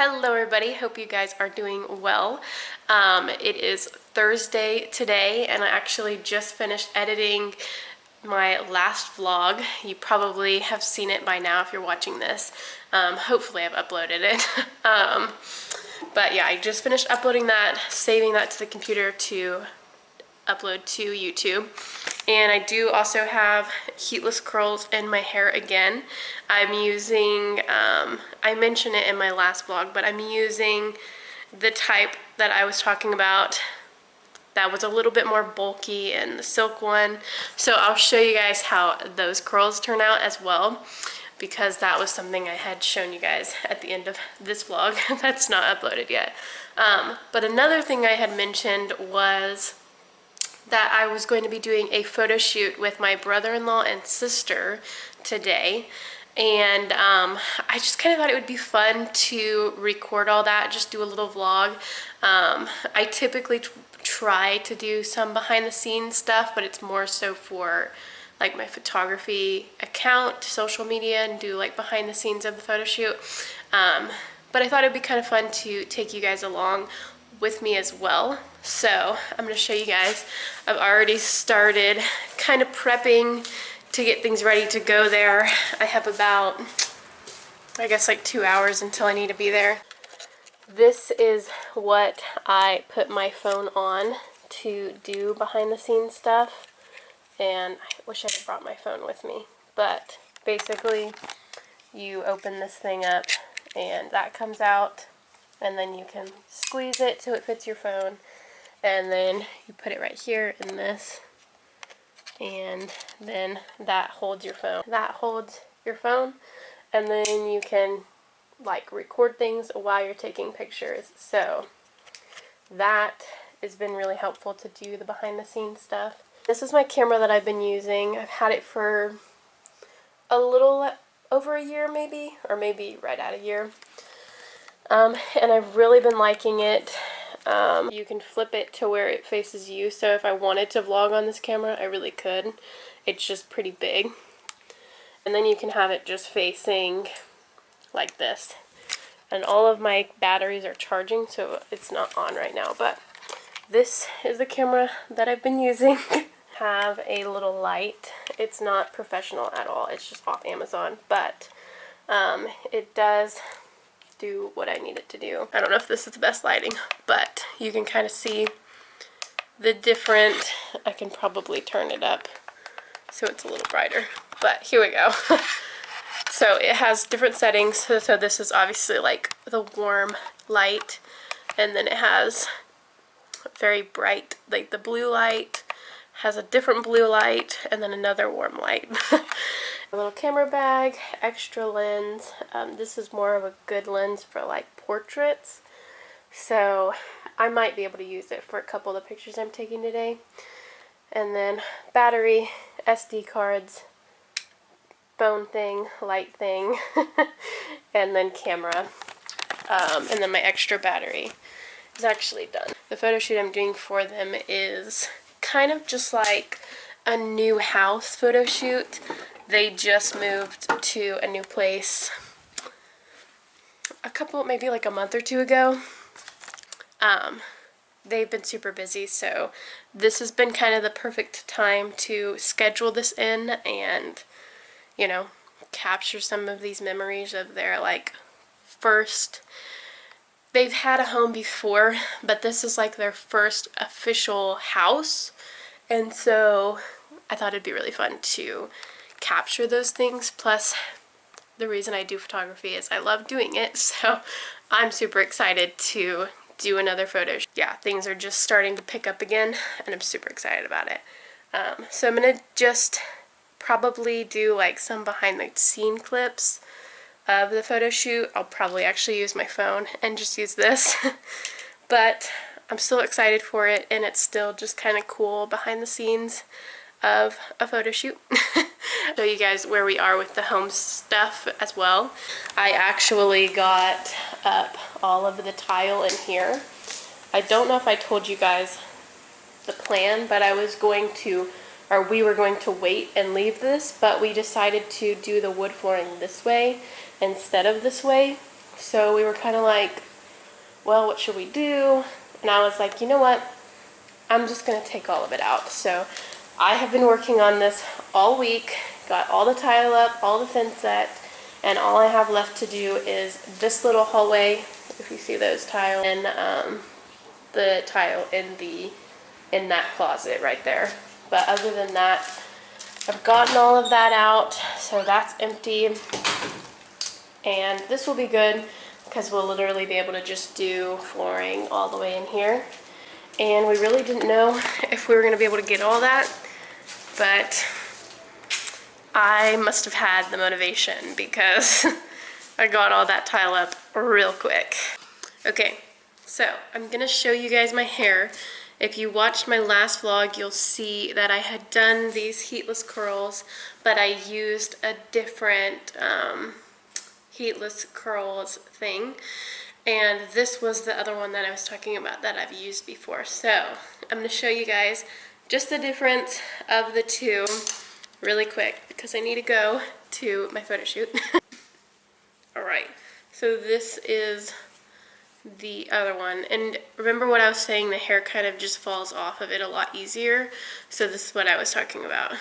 Hello everybody, hope you guys are doing well. It is Thursday today and I actually just finished editing my last vlog. You probably have seen it by now if you're watching this. Hopefully I've uploaded it. But yeah, I just finished uploading that, saving that to the computer to upload to YouTube. And I do also have heatless curls in my hair again. I'm using, I mentioned it in my last vlog, but I'm using the type that I was talking about that was a little bit more bulky and the silk one. So I'll show you guys how those curls turn out as well, because that was something I had shown you guys at the end of this vlog that's not uploaded yet. But another thing I had mentioned was that I was going to be doing a photo shoot with my brother-in-law and sister today, and I just kind of thought it would be fun to record all that, just do a little vlog. I typically try to do some behind the scenes stuff, but it's more so for like my photography account, social media, and do like behind the scenes of the photo shoot. But I thought it'd be kind of fun to take you guys along with me as well. So I'm going to show you guys. I've already started kind of prepping to get things ready to go there. I have about, I guess, like 2 hours until I need to be there. This is what I put my phone on to do behind the scenes stuff. And I wish I had brought my phone with me. But basically, you open this thing up and that comes out. And then you can squeeze it till it fits your phone. And then you put it right here in this. And then that holds your phone. That holds your phone. And then you can like record things while you're taking pictures. So that has been really helpful to do the behind the scenes stuff. This is my camera that I've been using. I've had it for a little over a year maybe, or maybe right at a year. And I've really been liking it. You can flip it to where it faces you, so if I wanted to vlog on this camera, I really could. It's just pretty big. And then you can have it just facing like this. And all of my batteries are charging, so it's not on right now, but this is the camera that I've been using. Have a little light. It's not professional at all, it's just off Amazon, but it does do what I need it to do. I don't know if this is the best lighting, but you can kind of see the different, I can probably turn it up so it's a little brighter, but here we go. So it has different settings, so this is obviously like the warm light, and then it has very bright, like the blue light, has a different blue light, and then another warm light. A little camera bag, extra lens. This is more of a good lens for like portraits, so I might be able to use it for a couple of the pictures I'm taking today. And then battery, SD cards, phone thing, light thing, and then camera, and then my extra battery is actually done. The photo shoot I'm doing for them is kind of just like a new house photo shoot. They just moved to a new place maybe like a month or two ago. They've been super busy, so this has been kind of the perfect time to schedule this in and, you know, capture some of these memories of their like first. They've had a home before, but this is like their first official house, and so I thought it'd be really fun to capture those things. Plus, the reason I do photography is I love doing it, so I'm super excited to do another photo. Yeah, things are just starting to pick up again, and I'm super excited about it. So I'm gonna just probably do like some behind the scene clips of the photo shoot. I'll probably actually use my phone and just use this. But I'm still excited for it, and it's still just kind of cool behind the scenes of a photo shoot. Show you guys where we are with the home stuff as well. I actually got up all of the tile in here. I don't know if I told you guys the plan, but we were going to wait and leave this, but we decided to do the wood flooring this way instead of this way. So we were kind of like, well, what should we do? And I was like, you know what? I'm just gonna take all of it out. So I have been working on this all week, got all the tile up, all the fence set, and all I have left to do is this little hallway, if you see those tiles, and the tile in that closet right there. But other than that, I've gotten all of that out, so that's empty. And this will be good because we'll literally be able to just do flooring all the way in here. And we really didn't know if we were going to be able to get all that, but I must have had the motivation because I got all that tile up real quick. Okay, so I'm going to show you guys my hair. If you watched my last vlog, you'll see that I had done these heatless curls, but I used a different heatless curls thing. And this was the other one that I was talking about that I've used before. So I'm going to show you guys just the difference of the two really quick because I need to go to my photo shoot. Alright, so this is the other one, and remember what I was saying, the hair kind of just falls off of it a lot easier. So this is what I was talking about.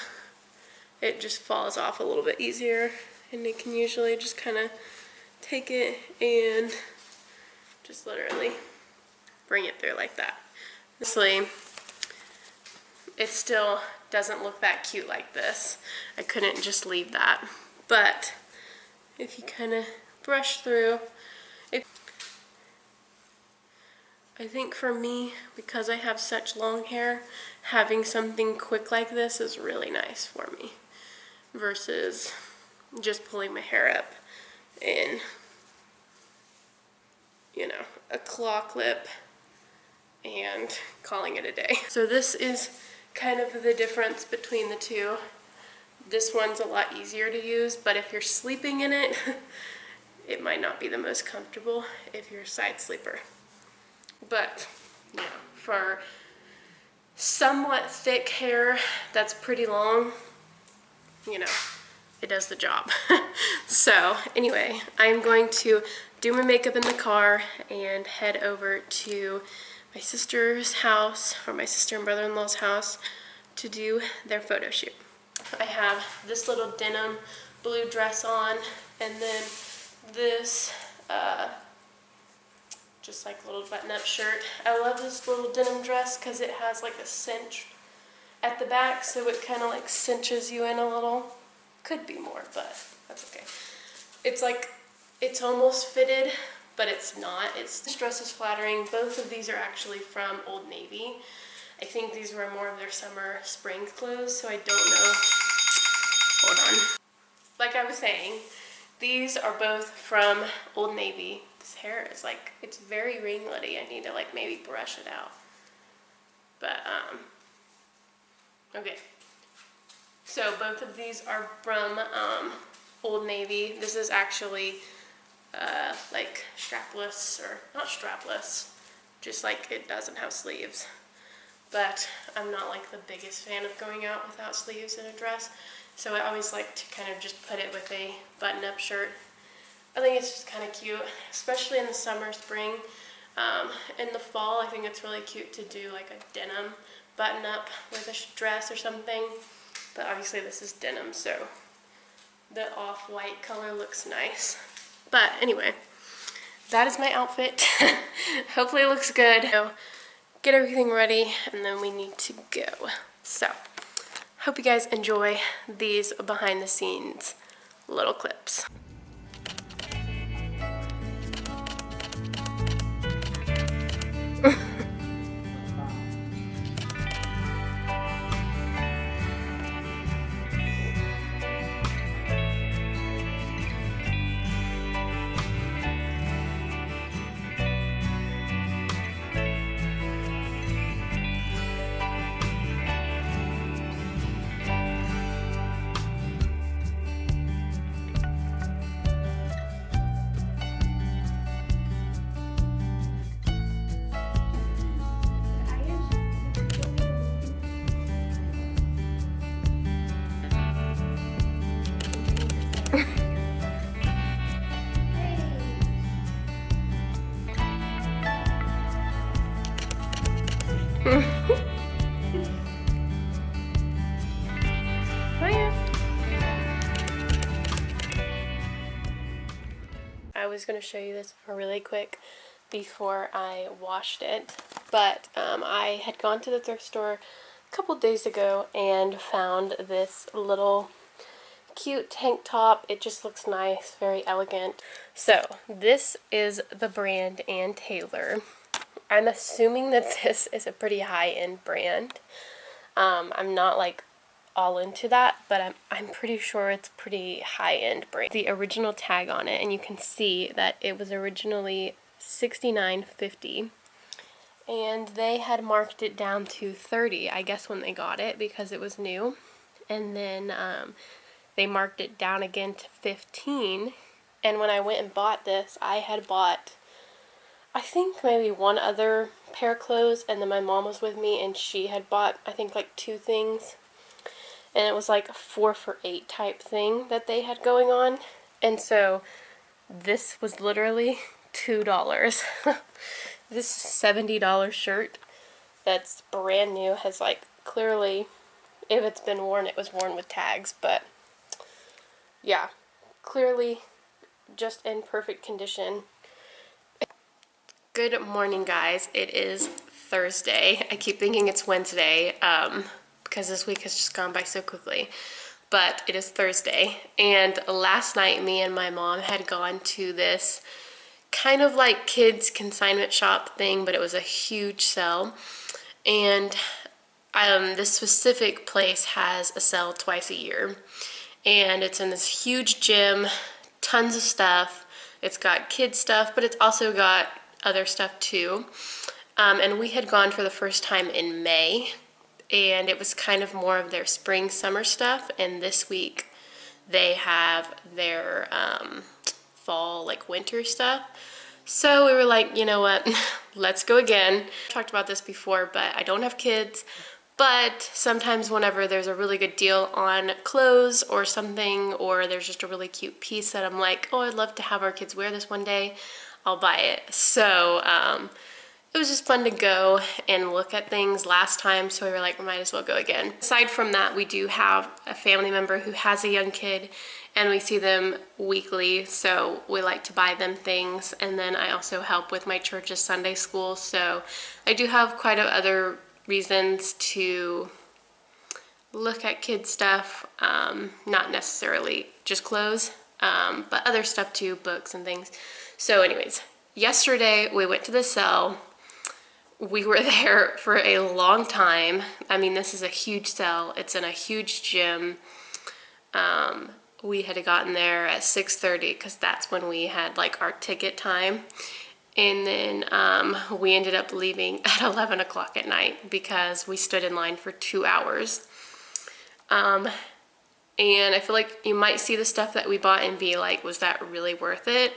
It just falls off a little bit easier, and you can usually just kind of take it and just literally bring it through like that. Honestly, it still doesn't look that cute like this. I couldn't just leave that, but if you kind of brush through it, I think for me, because I have such long hair, having something quick like this is really nice for me versus just pulling my hair up in, you know, a claw clip and calling it a day. So this is kind of the difference between the two. This one's a lot easier to use, but if you're sleeping in it, it might not be the most comfortable if you're a side sleeper. But, yeah, for somewhat thick hair that's pretty long, you know, it does the job. So, anyway, I'm going to do my makeup in the car and head over to my sister's house, or my sister and brother-in-law's house, to do their photo shoot. I have this little denim blue dress on, and then this just like little button-up shirt. I love this little denim dress because it has like a cinch at the back, so it kind of like cinches you in a little. Could be more, but that's okay. It's like, it's almost fitted, but it's not. This dress is flattering. Both of these are actually from Old Navy. I think these were more of their summer, spring clothes, so I don't know. Hold on. Like I was saying, these are both from Old Navy. This hair is like, it's very ringlety. I need to like maybe brush it out. But, okay. So both of these are from Old Navy. This is actually like strapless, or not strapless, just like it doesn't have sleeves. But I'm not like the biggest fan of going out without sleeves in a dress. So I always like to kind of just put it with a button-up shirt. I think it's just kind of cute, especially in the summer, spring. In the fall, I think it's really cute to do like a denim button-up with a dress or something. But obviously this is denim, so the off-white color looks nice. But anyway, that is my outfit. Hopefully it looks good. So get everything ready, and then we need to go. So hope you guys enjoy these behind the scenes little clips. I was going to show you this really quick before I washed it, but I had gone to the thrift store a couple days ago and found this little cute tank top. It just looks nice, very elegant. So this is the brand Ann Taylor. I'm assuming that this is a pretty high-end brand. I'm not like all into that, but I'm pretty sure it's pretty high-end brand. The original tag on it, and you can see that it was originally $69.50, and they had marked it down to $30, I guess, when they got it because it was new, and then they marked it down again to $15. And when I went and bought this, I had bought, I think, maybe one other pair of clothes, and then my mom was with me and she had bought, I think, like 2 things, and it was like a 4 for $8 type thing that they had going on. And so this was literally $2. This $70 shirt that's brand new has, like, clearly, if it's been worn, it was worn with tags, but yeah, clearly just in perfect condition. Good morning, guys. It is Thursday. I keep thinking it's Wednesday because this week has just gone by so quickly, but it is Thursday. And last night, me and my mom had gone to this kind of like kids consignment shop thing, but it was a huge sale. And this specific place has a sale twice a year, and it's in this huge gym, tons of stuff. It's got kids stuff, but it's also got other stuff too. And we had gone for the first time in May, and it was kind of more of their spring summer stuff, and this week they have their fall, like, winter stuff. So we were like, you know what, let's go again. I talked about this before, but I don't have kids, but sometimes whenever there's a really good deal on clothes or something, or there's just a really cute piece that I'm like, oh, I'd love to have our kids wear this one day, I'll buy it. So it was just fun to go and look at things last time, so we were like, we might as well go again. Aside from that, we do have a family member who has a young kid, and we see them weekly, so we like to buy them things. And then I also help with my church's Sunday school, so I do have quite a other reasons to look at kids stuff, not necessarily just clothes, but other stuff too, books and things. So anyways, yesterday we went to the sale. We were there for a long time. I mean, this is a huge sale. It's in a huge gym. We had gotten there at 6:30 because that's when we had, like, our ticket time. And then we ended up leaving at 11 o'clock at night because we stood in line for 2 hours. And I feel like you might see the stuff that we bought and be like, was that really worth it?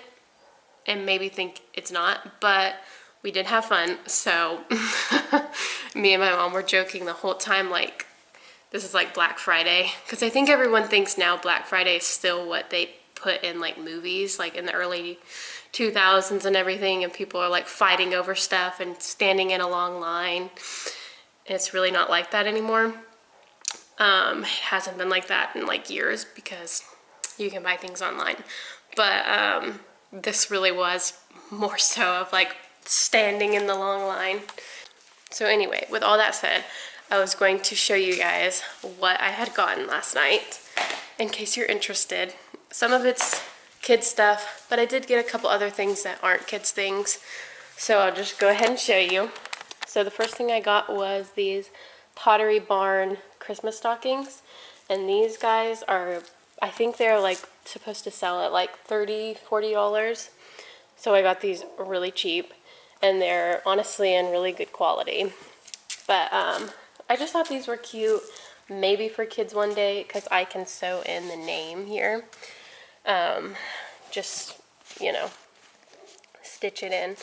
And maybe think it's not, but we did have fun. So me and my mom were joking the whole time, like, this is like Black Friday, because I think everyone thinks now Black Friday is still what they put in, like, movies, like in the early 2000s and everything, and people are like fighting over stuff and standing in a long line. And it's really not like that anymore. It hasn't been like that in, like, years because you can buy things online. But this really was more so of, like, standing in the long line. So anyway, with all that said, I was going to show you guys what I had gotten last night in case you're interested. Some of it's kids stuff, but I did get a couple other things that aren't kids things, so I'll just go ahead and show you. So the first thing I got was these Pottery Barn Christmas stockings, and these guys are, I think they're, like, supposed to sell at like $30, $40. So I got these really cheap, and they're honestly in really good quality. But I just thought these were cute, maybe for kids one day, because I can sew in the name here. Just, you know, stitch it in.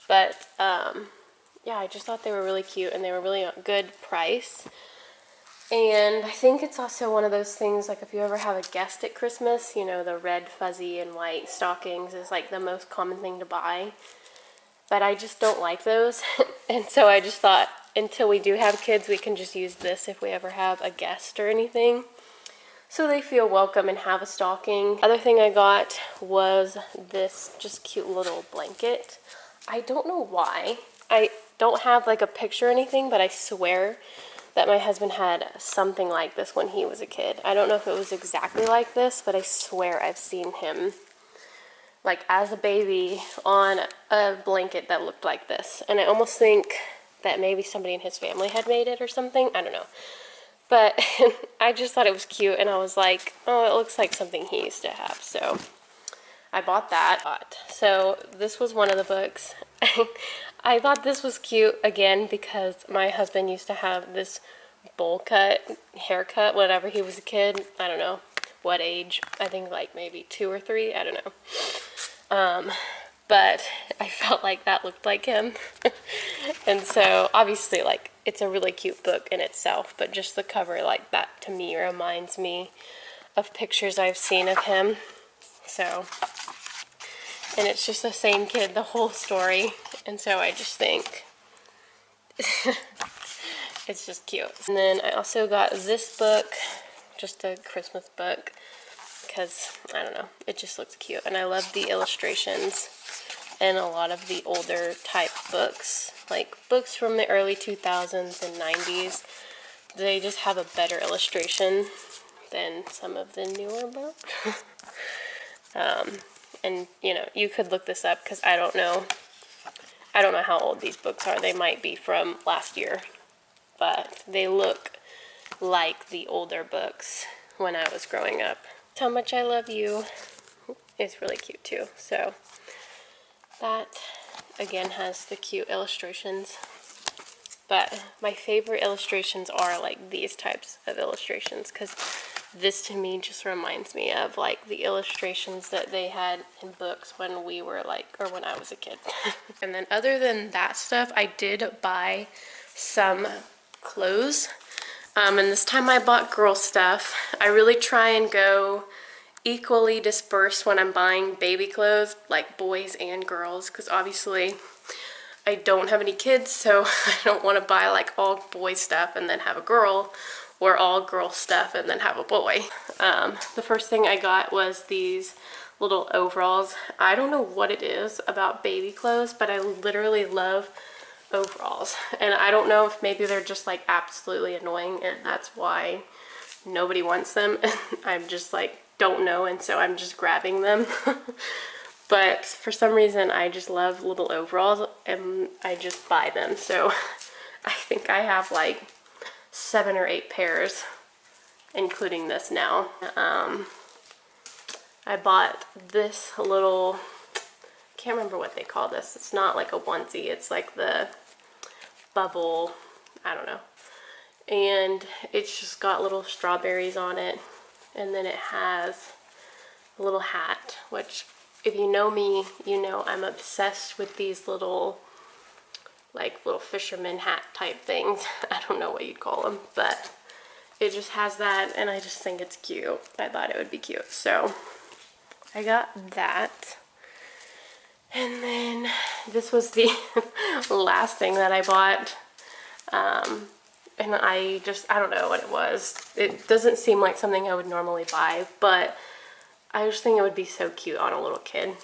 But yeah, I just thought they were really cute, and they were really a good price. And I think it's also one of those things, like, if you ever have a guest at Christmas, you know, the red, fuzzy, and white stockings is, like, the most common thing to buy. But I just don't like those. And so I just thought until we do have kids, we can just use this if we ever have a guest or anything. So they feel welcome and have a stocking. Other thing I got was this just cute little blanket. I don't know why. I don't have like a picture or anything, but I swear that my husband had something like this when he was a kid. I don't know if it was exactly like this, but I swear I've seen him like as a baby on a blanket that looked like this. And I almost think that maybe somebody in his family had made it or something. I don't know. But I just thought it was cute, and I was like, oh, it looks like something he used to have. So I bought that. So this was one of the books. I thought this was cute, again, because my husband used to have this bowl cut, haircut, whenever he was a kid. I don't know what age. I think like maybe 2 or 3. I don't know. But I felt like that looked like him. And so obviously, like, it's a really cute book in itself, but just the cover like that to me reminds me of pictures I've seen of him. So, and it's just the same kid the whole story. And so I just think it's just cute. And then I also got this book, just a Christmas book, because, I don't know, it just looks cute. And I love the illustrations in a lot of the older type books, like books from the early 2000s and 90s. They just have a better illustration than some of the newer books. And, you know, you could look this up because I don't know how old these books are. They might be from last year, but they look like the older books when I was growing up. How Much I Love You is really cute too. So that again has the cute illustrations. But my favorite illustrations are like these types of illustrations, because this to me just reminds me of like the illustrations that they had in books when we were like, or when I was a kid. And then other than that stuff, I did buy some clothes. And this time I bought girl stuff. I really try and go equally dispersed when I'm buying baby clothes, like boys and girls, because obviously I don't have any kids, so I don't want to buy like all boy stuff and then have a girl, or all girl stuff and then have a boy. The first thing I got was these little overalls. I don't know what it is about baby clothes, but I literally love overalls. And I don't know if maybe they're just like absolutely annoying and that's why nobody wants them. I'm just like, don't know, and so I'm just grabbing them. But for some reason I just love little overalls and I just buy them. So I think I have like 7 or 8 pairs, including this now. I bought this little, can't remember what they call this. It's not like a onesie, it's like the bubble, I don't know. And it's just got little strawberries on it. And then it has a little hat, which if you know me, you know I'm obsessed with these little, like little fisherman hat type things. I don't know what you'd call them, but it just has that and I just think it's cute. I thought it would be cute. So I got that. And then this was the last thing that I bought. And I don't know what it was. It doesn't seem like something I would normally buy, but I just think it would be so cute on a little kid.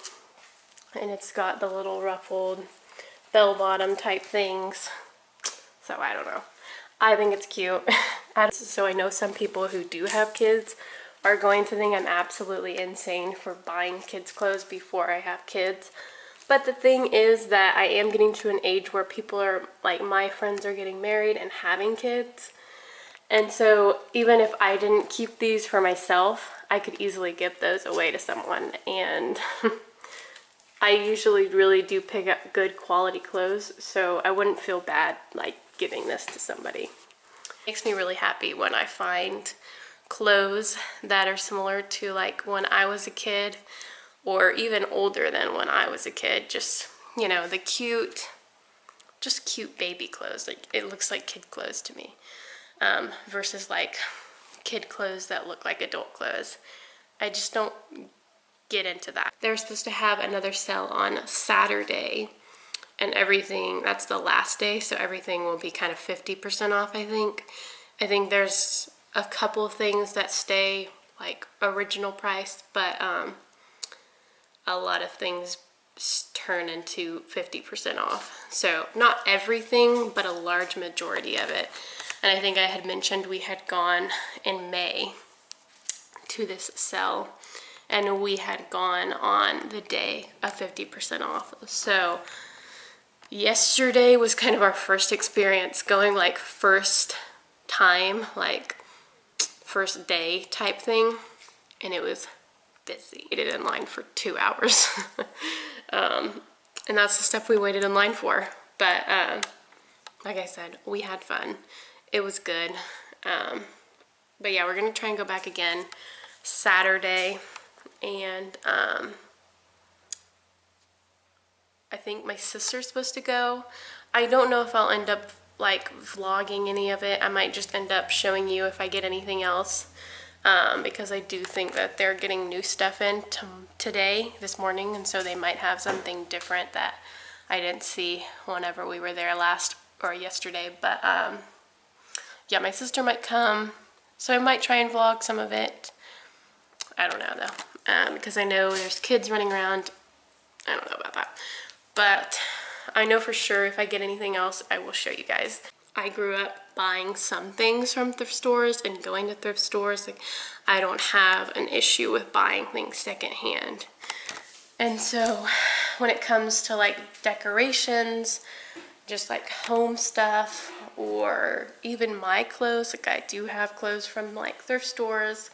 And it's got the little ruffled bell-bottom type things. So I don't know. I think it's cute. So I know some people who do have kids are going to think I'm absolutely insane for buying kids clothes before I have kids. But the thing is that I am getting to an age where people are, like my friends are getting married and having kids. And so even if I didn't keep these for myself, I could easily give those away to someone. And I usually really do pick up good quality clothes, so I wouldn't feel bad like giving this to somebody. It makes me really happy when I find clothes that are similar to like when I was a kid, or even older than when I was a kid. Just, you know, the cute, just cute baby clothes. Like, it looks like kid clothes to me, versus like kid clothes that look like adult clothes. I just don't get into that. They're supposed to have another sale on Saturday, and everything, that's the last day, so everything will be kind of 50% off, I think. I think there's a couple of things that stay like original price, but a lot of things turn into 50% off. So not everything, but a large majority of it. And I think I had mentioned we had gone in May to this sale, and we had gone on the day of 50% off. So yesterday was kind of our first experience going, like first time, like first day type thing, and it was busy. We waited in line for 2 hours. And that's the stuff we waited in line for. But like I said, we had fun. It was good. But yeah, we're gonna try and go back again Saturday, and I think my sister's supposed to go. I don't know if I'll end up like vlogging any of it. I might just end up showing you if I get anything else, because I do think that they're getting new stuff in today, this morning, and so they might have something different that I didn't see whenever we were there last or yesterday. But yeah, my sister might come, so I might try and vlog some of it. I don't know though, because I know there's kids running around. I don't know about that, but I know for sure if I get anything else, I will show you guys. I grew up buying some things from thrift stores and going to thrift stores. Like, I don't have an issue with buying things secondhand. And so when it comes to like decorations, just like home stuff, or even my clothes, like I do have clothes from like thrift stores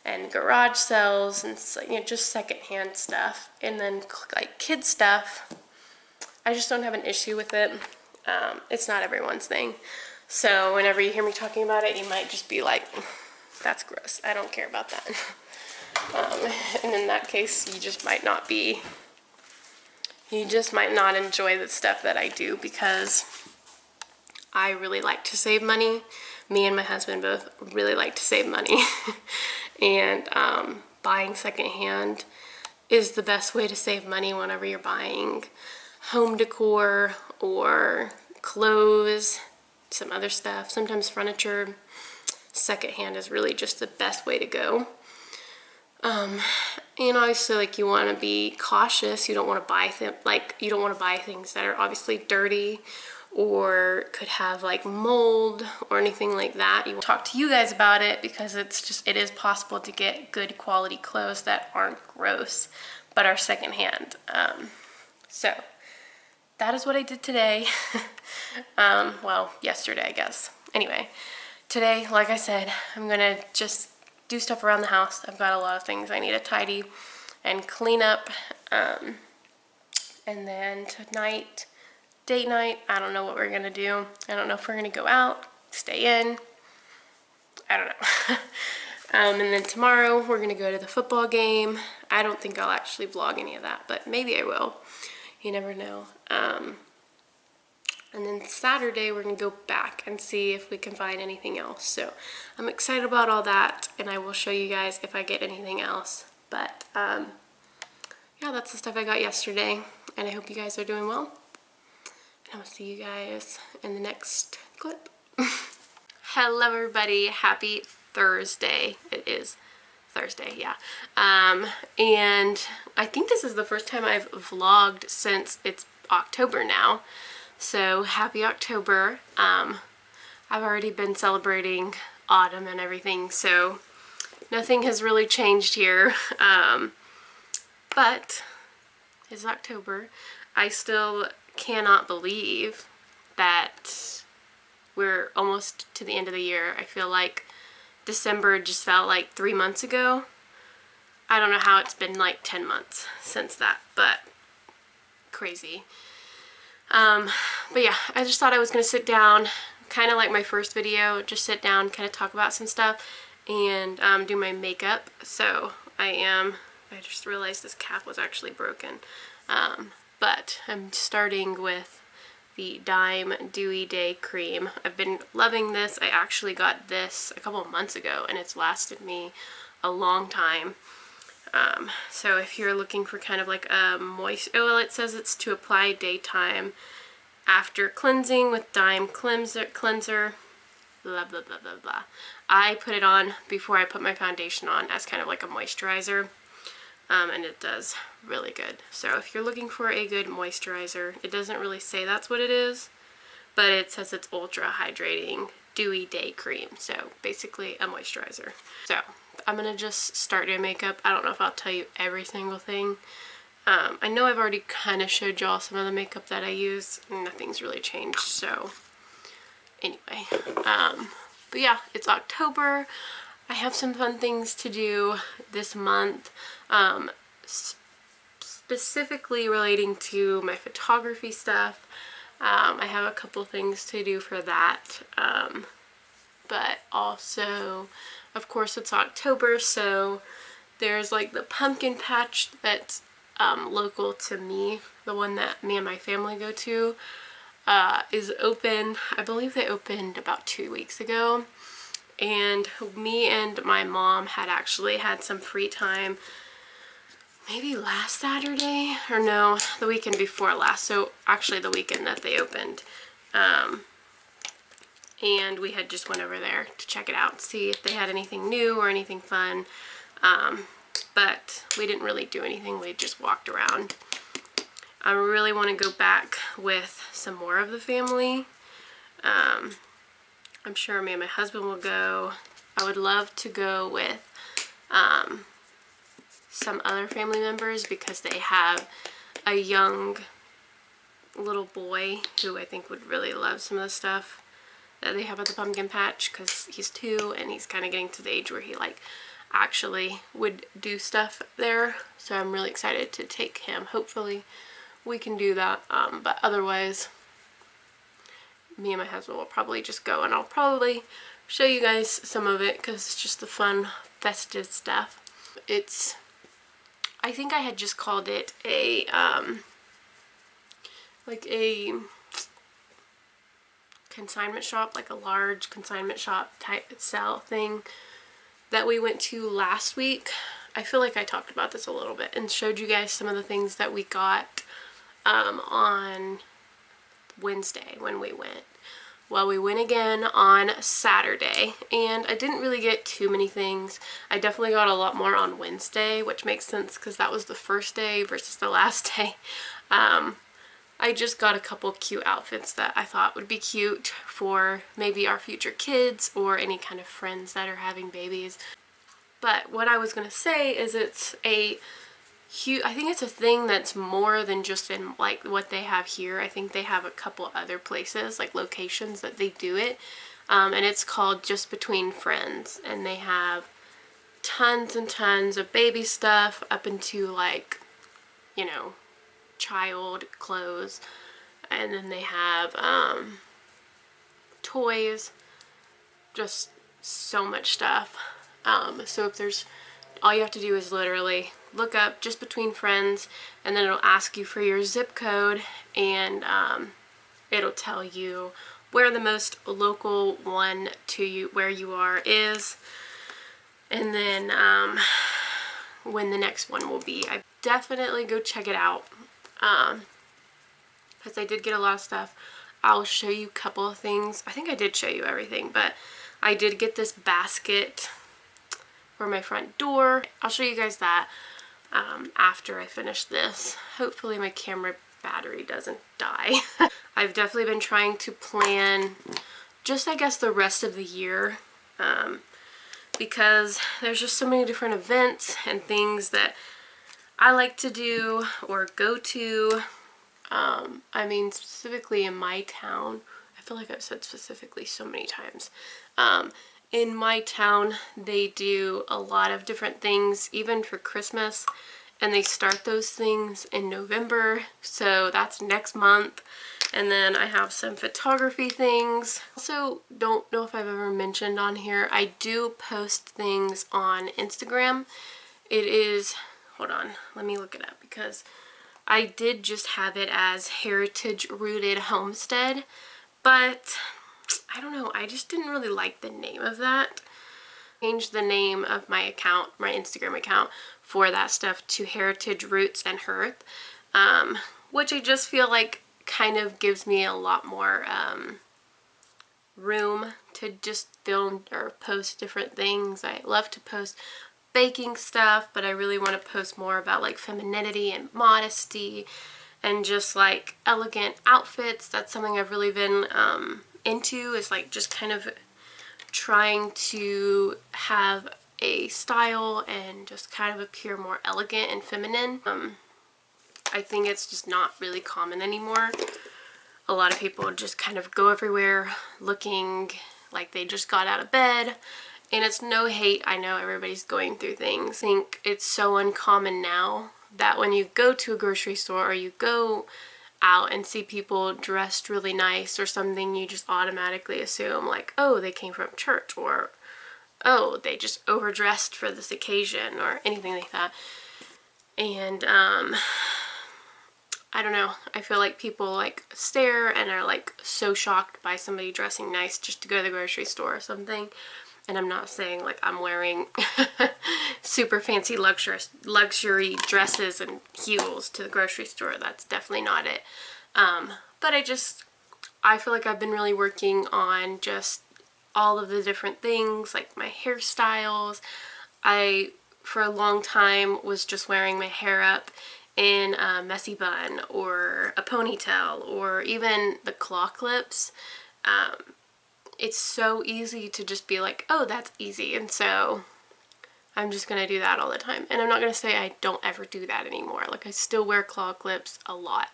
and garage sales and, you know, just secondhand stuff. And then like kid stuff, I just don't have an issue with it. It's not everyone's thing. So whenever you hear me talking about it, you might just be like, that's gross. I don't care about that. And in that case, you just might not enjoy the stuff that I do, because I really like to save money. Me and my husband both really like to save money. And buying secondhand is the best way to save money whenever you're buying home decor or clothes, some other stuff, sometimes furniture. Secondhand is really just the best way to go. And obviously, like, you want to be cautious. You don't want to buy things that are obviously dirty or could have like mold or anything like that. You will talk to you guys about it, because it is possible to get good quality clothes that aren't gross but are secondhand. So that is what I did today. Well, yesterday, I guess. Anyway, today, like I said, I'm gonna just do stuff around the house. I've got a lot of things I need to tidy and clean up. And then tonight, date night, I don't know what we're gonna do. I don't know if we're gonna go out, stay in. I don't know. And then tomorrow we're gonna go to the football game. I don't think I'll actually vlog any of that, but maybe I will. You never know. And then Saturday we're gonna go back and see if we can find anything else. So I'm excited about all that, and I will show you guys if I get anything else. But yeah, that's the stuff I got yesterday, and I hope you guys are doing well. And I'll see you guys in the next clip. Hello everybody, happy Thursday. It is Thursday, yeah. And I think this is the first time I've vlogged since it's October now. So happy October. I've already been celebrating autumn and everything, so nothing has really changed here. But it's October. I still cannot believe that we're almost to the end of the year. I feel like December just felt like 3 months ago. I don't know how it's been like 10 months since that, but crazy. But yeah, I just thought I was gonna sit down, kind of like my first video, just sit down, kind of talk about some stuff, and do my makeup. So I just realized this cap was actually broken. But I'm starting with the Dime Dewy Day Cream. I've been loving this. I actually got this a couple of months ago, and it's lasted me a long time. So if you're looking for kind of like a moist, oh, well, it says it's to apply daytime after cleansing with dime cleanser, blah, blah, blah, blah, blah. I put it on before I put my foundation on as kind of like a moisturizer, and it does really good. So if you're looking for a good moisturizer, it doesn't really say that's what it is, but it says it's ultra hydrating dewy day cream, so basically a moisturizer. So I'm gonna just start doing makeup. I don't know if I'll tell you every single thing. I know I've already kind of showed y'all some of the makeup that I use. Nothing's really changed, so anyway. But yeah, it's October. I have some fun things to do this month, specifically relating to my photography stuff. I have a couple things to do for that, but also, of course, it's October, so there's like the pumpkin patch that's local to me, the one that me and my family go to, is open. I believe they opened about 2 weeks ago, and me and my mom had actually had some free time maybe last Saturday, or no, the weekend before last, so actually the weekend that they opened, and we had just went over there to check it out, see if they had anything new or anything fun, but we didn't really do anything. We just walked around. I really want to go back with some more of the family. I'm sure me and my husband will go. I would love to go with some other family members because they have a young little boy who I think would really love some of the stuff that they have at the pumpkin patch, because he's 2 and he's kind of getting to the age where he like actually would do stuff there. So I'm really excited to take him. Hopefully we can do that, but otherwise me and my husband will probably just go, and I'll probably show you guys some of it because it's just the fun festive stuff. It's, I think I had just called it a like a consignment shop, like a large consignment shop type sale thing that we went to last week. I feel like I talked about this a little bit and showed you guys some of the things that we got on Wednesday when we went. Well, we went again on Saturday, and I didn't really get too many things. I definitely got a lot more on Wednesday, which makes sense because that was the first day versus the last day. I just got a couple cute outfits that I thought would be cute for maybe our future kids or any kind of friends that are having babies. But what I was going to say is it's a huge, I think it's a thing that's more than just in like what they have here. I think they have a couple other places, like locations that they do it. And it's called Just Between Friends. And they have tons and tons of baby stuff up into like, you know, child clothes, and then they have toys, just so much stuff. So if there's, all you have to do is literally look up Just Between Friends, and then it'll ask you for your zip code, and it'll tell you where the most local one to you, where you are, is, and then when the next one will be. I definitely go check it out. Because I did get a lot of stuff. I'll show you a couple of things. I think I did show you everything, but I did get this basket for my front door. I'll show you guys that after I finish this. Hopefully my camera battery doesn't die. I've definitely been trying to plan just, I guess, the rest of the year, because there's just so many different events and things that I like to do or go to. I mean, specifically in my town, I feel like I've said specifically so many times. In my town, they do a lot of different things, even for Christmas, and they start those things in November, so that's next month. And then I have some photography things. Also, don't know if I've ever mentioned on here, I do post things on Instagram. It is, hold on, let me look it up, because I did just have it as Heritage Rooted Homestead, but I don't know, I just didn't really like the name of that. Changed the name of my account, my Instagram account, for that stuff to Heritage Roots and Hearth, which I just feel like kind of gives me a lot more room to just film or post different things. I love to post baking stuff, but I really want to post more about like femininity and modesty and just like elegant outfits. That's something I've really been into, is like just kind of trying to have a style and just kind of appear more elegant and feminine. I think it's just not really common anymore. A lot of people just kind of go everywhere looking like they just got out of bed. And it's no hate, I know everybody's going through things. I think it's so uncommon now that when you go to a grocery store or you go out and see people dressed really nice or something, you just automatically assume like, oh, they came from church, or oh, they just overdressed for this occasion, or anything like that. And I don't know, I feel like people like stare and are like so shocked by somebody dressing nice just to go to the grocery store or something. And I'm not saying like I'm wearing super fancy luxury dresses and heels to the grocery store. That's definitely not it. But I feel like I've been really working on just all of the different things, like my hairstyles. I, for a long time, was just wearing my hair up in a messy bun or a ponytail or even the claw clips. It's so easy to just be like, oh, that's easy, and so I'm just gonna do that all the time. And I'm not gonna say I don't ever do that anymore. Like, I still wear claw clips a lot,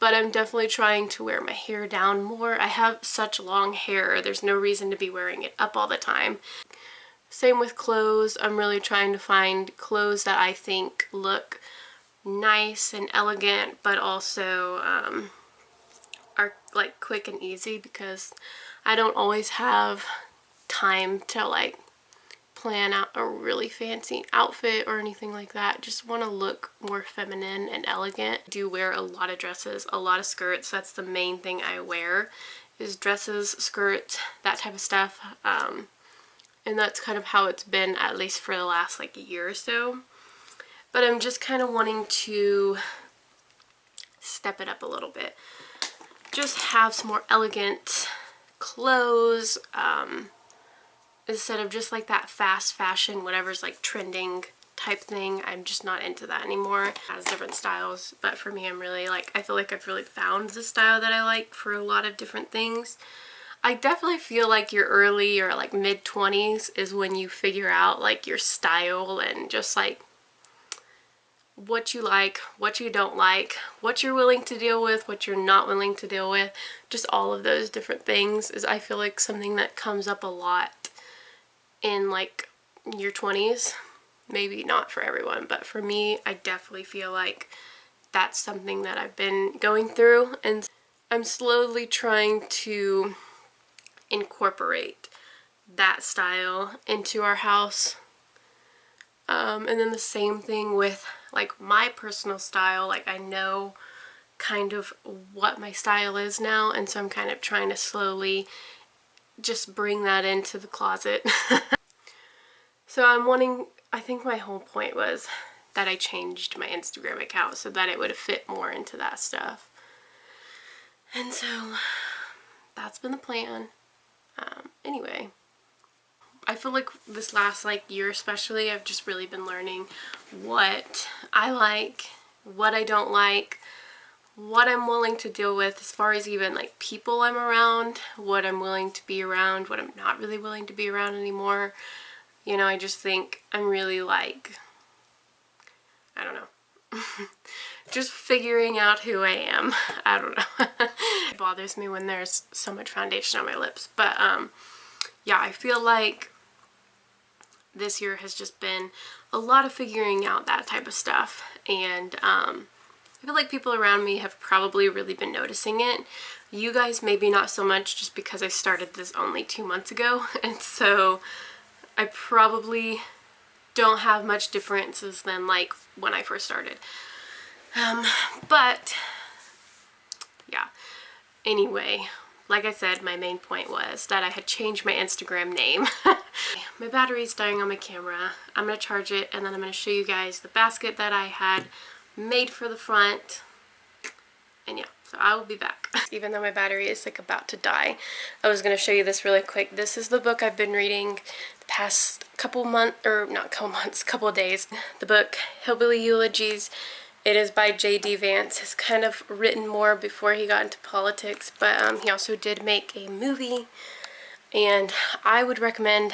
but I'm definitely trying to wear my hair down more. I have such long hair, there's no reason to be wearing it up all the time. Same with clothes. I'm really trying to find clothes that I think look nice and elegant, but also are like quick and easy, because I don't always have time to like plan out a really fancy outfit or anything like that. Just want to look more feminine and elegant. I do wear a lot of dresses, a lot of skirts. That's the main thing I wear, is dresses, skirts, that type of stuff. And that's kind of how it's been, at least for the last like year or so. But I'm just kind of wanting to step it up a little bit. Just have some more elegant clothes, instead of just like that fast fashion, whatever's like trending type thing. I'm just not into that anymore. It has different styles, but for me, I'm really like, I feel like I've really found the style that I like for a lot of different things. I definitely feel like your early or like mid-20s is when you figure out like your style and just like what you like, what you don't like, what you're willing to deal with, what you're not willing to deal with. Just all of those different things is, I feel like, something that comes up a lot in like your 20s. Maybe not for everyone, but for me, I definitely feel like that's something that I've been going through, and I'm slowly trying to incorporate that style into our house. And then the same thing with like my personal style. Like, I know kind of what my style is now, and so I'm kind of trying to slowly just bring that into the closet. So I'm wanting, I think my whole point was that I changed my Instagram account so that it would fit more into that stuff. And so that's been the plan. Anyway, I feel like this last like year especially, I've just really been learning what I like, what I don't like, what I'm willing to deal with as far as even like people I'm around, what I'm willing to be around, what I'm not really willing to be around anymore. You know, I just think I'm really like, I don't know, just figuring out who I am. I don't know. It bothers me when there's so much foundation on my lips, but yeah, I feel like this year has just been a lot of figuring out that type of stuff, and I feel like people around me have probably really been noticing it. You guys maybe not so much, just because I started this only 2 months ago, and so I probably don't have much differences than like when I first started. But yeah, anyway, like I said, my main point was that I had changed my Instagram name. My battery's dying on my camera. I'm gonna charge it, and then I'm gonna show you guys the basket that I had made for the front. And yeah, so I will be back. Even though my battery is like about to die, I was gonna show you this really quick. This is the book I've been reading the past couple months, or not couple months, couple days. The book, Hillbilly Eulogies. It is by J.D. Vance. He's kind of written more before he got into politics, but he also did make a movie, and I would recommend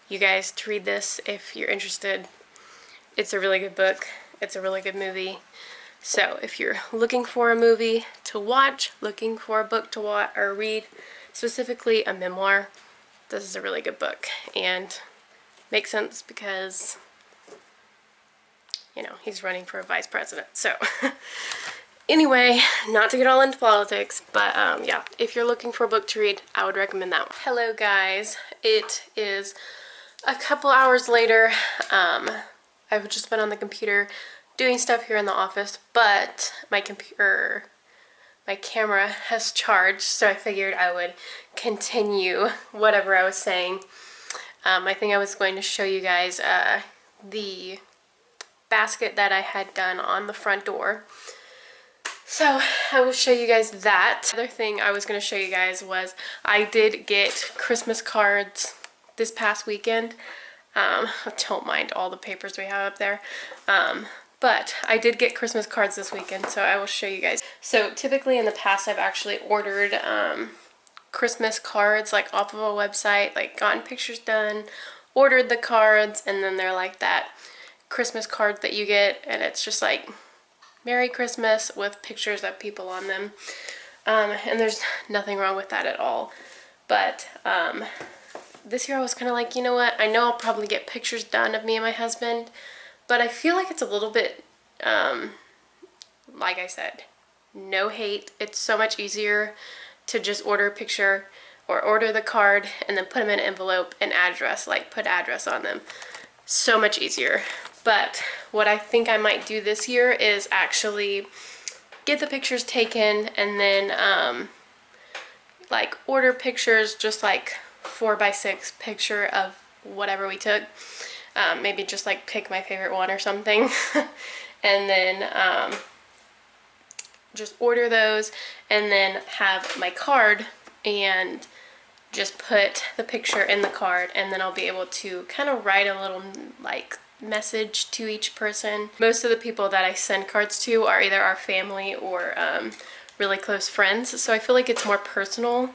you guys to read this if you're interested. It's a really good book. It's a really good movie. So if you're looking for a movie to watch, looking for a book to watch or read, specifically a memoir, this is a really good book, and makes sense because, you know, he's running for vice president. So anyway, not to get all into politics, but yeah, if you're looking for a book to read, I would recommend that one. Hello guys, it is a couple hours later. I've just been on the computer doing stuff here in the office, but my camera has charged, so I figured I would continue whatever I was saying. I think I was going to show you guys the basket that I had done on the front door. So I will show you guys that. The other thing I was going to show you guys was I did get Christmas cards this past weekend. Don't mind all the papers we have up there. But I did get Christmas cards this weekend, so I will show you guys. So typically in the past I've actually ordered Christmas cards like off of a website, like gotten pictures done, ordered the cards, and then they're like that Christmas card that you get, and it's just like Merry Christmas with pictures of people on them. And there's nothing wrong with that at all. But this year I was kind of like, you know what, I know I'll probably get pictures done of me and my husband, but I feel like it's a little bit, like I said, no hate. It's so much easier to just order a picture or order the card and then put them in an envelope and address, like put address on them. So much easier. But what I think I might do this year is actually get the pictures taken and then like order pictures, just like 4x6 picture of whatever we took. Maybe just like pick my favorite one or something. And then just order those and then have my card and just put the picture in the card, and then I'll be able to kind of write a little like message to each person. Most of the people that I send cards to are either our family or really close friends, so I feel like it's more personal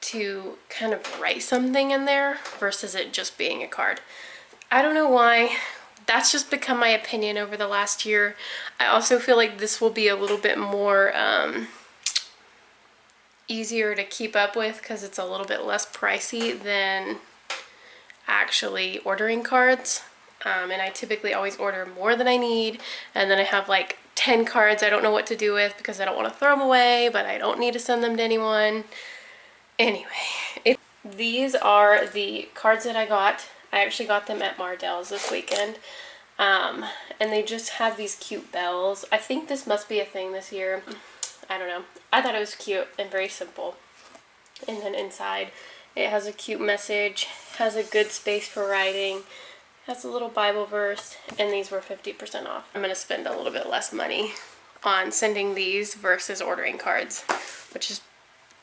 to kind of write something in there versus it just being a card. I don't know why. That's just become my opinion over the last year. I also feel like this will be a little bit more easier to keep up with because it's a little bit less pricey than actually ordering cards. And I typically always order more than I need, and then I have like 10 cards I don't know what to do with because I don't want to throw them away, but I don't need to send them to anyone. Anyway, these are the cards that I got. I actually got them at Mardell's this weekend. And they just have these cute bells. I think this must be a thing this year. I don't know. I thought it was cute and very simple. And then inside it has a cute message, has a good space for writing, has a little Bible verse, and these were 50% off. I'm going to spend a little bit less money on sending these versus ordering cards, which is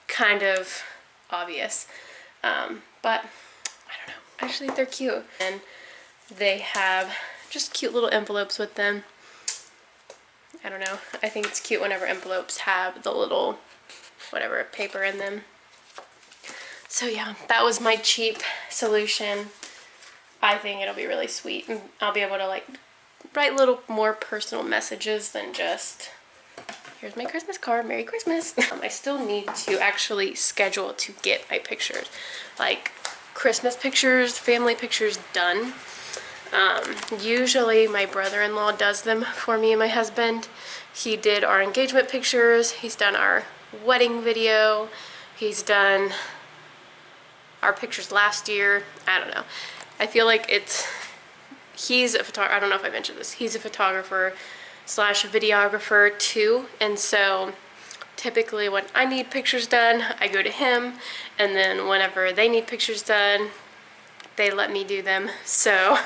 kind of obvious. But I don't know. I actually think they're cute. And they have just cute little envelopes with them. I don't know. I think it's cute whenever envelopes have the little whatever paper in them. So yeah, that was my cheap solution. I think it'll be really sweet, and I'll be able to like write little more personal messages than just, here's my Christmas card, Merry Christmas. I still need to actually schedule to get my pictures, like Christmas pictures, family pictures done. Usually my brother-in-law does them for me and my husband. He did our engagement pictures, he's done our wedding video, he's done our pictures last year. I don't know. I feel like he's a photographer. I don't know if I mentioned this. He's a photographer slash videographer too, and so typically when I need pictures done, I go to him, and then whenever they need pictures done, they let me do them. So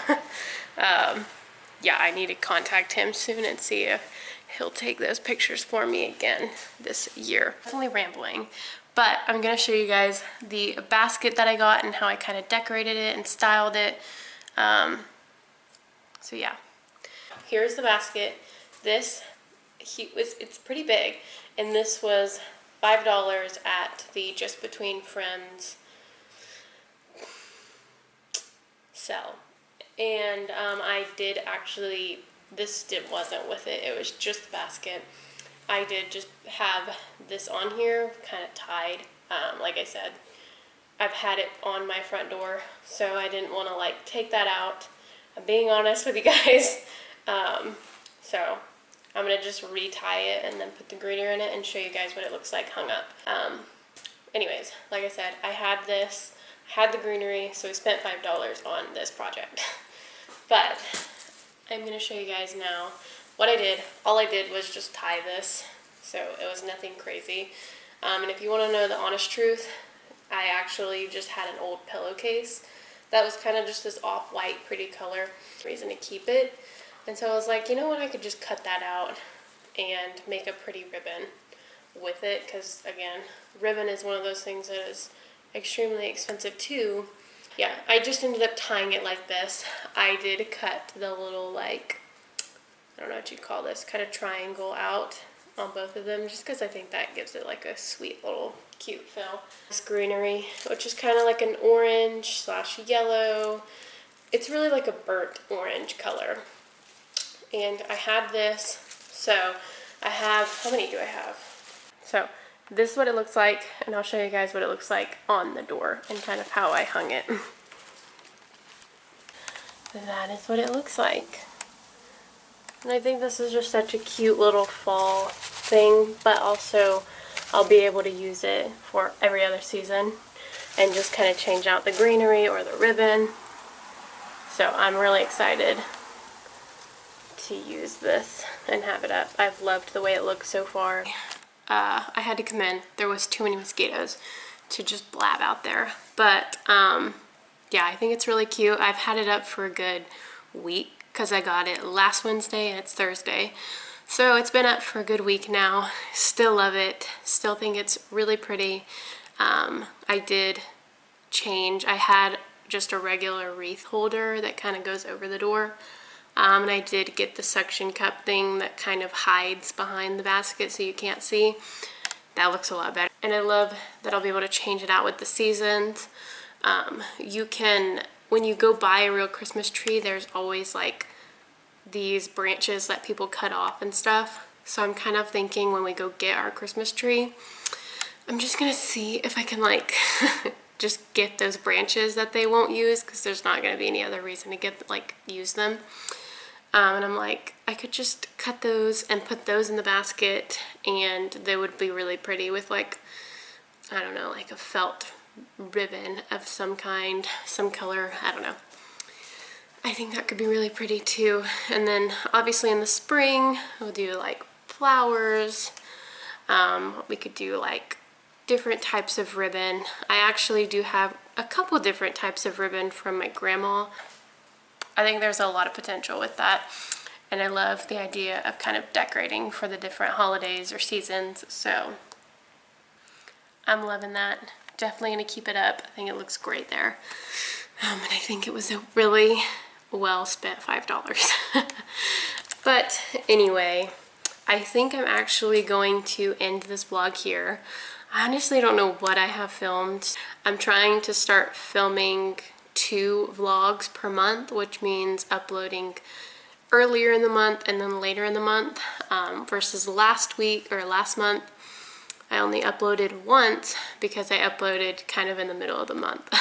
yeah, I need to contact him soon and see if he'll take those pictures for me again this year. Definitely rambling, but I'm gonna show you guys the basket that I got and how I kind of decorated it and styled it. So yeah, here's the basket. This it's pretty big, and this was $5 at the Just Between Friends sell. And I did actually, wasn't with it, it was just the basket. I did just have this on here kind of tied. Like I said, I've had it on my front door, so I didn't want to like take that out. I'm being honest with you guys. So I'm gonna just retie it and then put the greener in it and show you guys what it looks like hung up. Anyways, like I said, I had this, had the greenery, so we spent $5 on this project. But I'm gonna show you guys now what I did. All I did was just tie this, so it was nothing crazy. And if you want to know the honest truth, I actually just had an old pillowcase that was kind of just this off-white pretty color, reason to keep it. And so I was like, you know what, I could just cut that out and make a pretty ribbon with it, because again, ribbon is one of those things that is extremely expensive too. Yeah, I just ended up tying it like this. I did cut the little, like, I don't know what you'd call this, kind of triangle out on both of them, just because I think that gives it like a sweet little cute feel. This greenery, which is kind of like an orange / yellow. It's really like a burnt orange color. And I had this, so I have, how many do I have? So this is what it looks like, and I'll show you guys what it looks like on the door and kind of how I hung it. That is what it looks like. And I think this is just such a cute little fall thing, but also I'll be able to use it for every other season and just kind of change out the greenery or the ribbon. So I'm really excited to use this and have it up. I've loved the way it looks so far. I had to come in. There was too many mosquitoes to just blab out there. But yeah, I think it's really cute. I've had it up for a good week because I got it last Wednesday and it's Thursday. So it's been up for a good week now. Still love it. Still think it's really pretty. I did change. I had just a regular wreath holder that kind of goes over the door. And I did get the suction cup thing that kind of hides behind the basket so you can't see. That looks a lot better. And I love that I'll be able to change it out with the seasons. You can, when you go buy a real Christmas tree, there's always like these branches that people cut off and stuff. So I'm kind of thinking when we go get our Christmas tree, I'm just gonna see if I can like just get those branches that they won't use, because there's not gonna be any other reason to use them. And I'm like, I could just cut those and put those in the basket, and they would be really pretty with like, I don't know, like a felt ribbon of some kind, some color, I don't know. I think that could be really pretty too. And then obviously in the spring, we'll do like flowers. We could do like different types of ribbon. I actually do have a couple different types of ribbon from my grandma. I think there's a lot of potential with that, and I love the idea of kind of decorating for the different holidays or seasons, so I'm loving that. Definitely gonna keep it up. I think it looks great there. And I think it was a really well spent $5. But anyway, I think I'm actually going to end this vlog here. I honestly don't know what I have filmed. I'm trying to start filming 2 vlogs per month, which means uploading earlier in the month and then later in the month, versus last month I only uploaded once because I uploaded kind of in the middle of the month.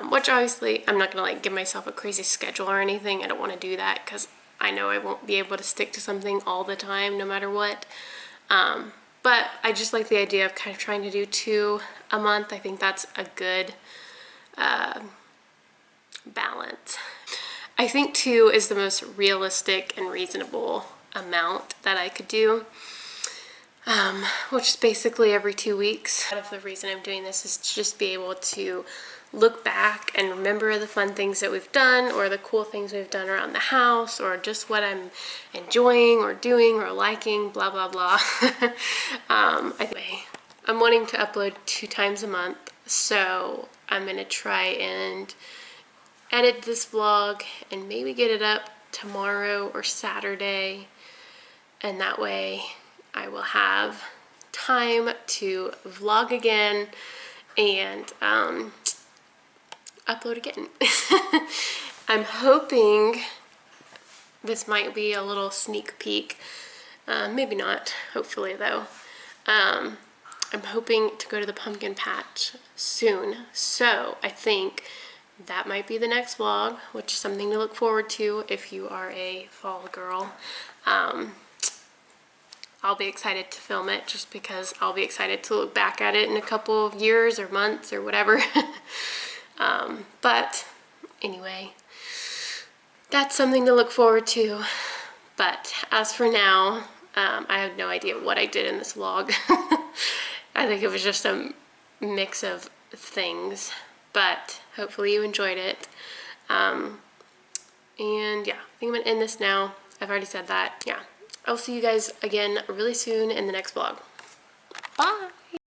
Which obviously I'm not gonna like give myself a crazy schedule or anything. I don't want to do that because I know I won't be able to stick to something all the time no matter what. But I just like the idea of kind of trying to do 2 a month. I think that's a good balance. I think 2 is the most realistic and reasonable amount that I could do. which is basically every 2 weeks. Part of the reason I'm doing this is to just be able to look back and remember the fun things that we've done, or the cool things we've done around the house, or just what I'm enjoying or doing or liking, blah blah blah. Anyway, I'm wanting to upload 2 times a month, so I'm gonna try and edit this vlog and maybe get it up tomorrow or Saturday, and that way I will have time to vlog again and upload again. I'm hoping this might be a little sneak peek, maybe not, hopefully though. I'm hoping to go to the pumpkin patch soon, so I think that might be the next vlog, which is something to look forward to if you are a fall girl. I'll be excited to film it just because I'll be excited to look back at it in a couple of years or months or whatever. But anyway, that's something to look forward to. But as for now, I have no idea what I did in this vlog. I think it was just a mix of things, but hopefully you enjoyed it. And yeah, I think I'm gonna end this now. I've already said that. Yeah, I'll see you guys again really soon in the next vlog. Bye!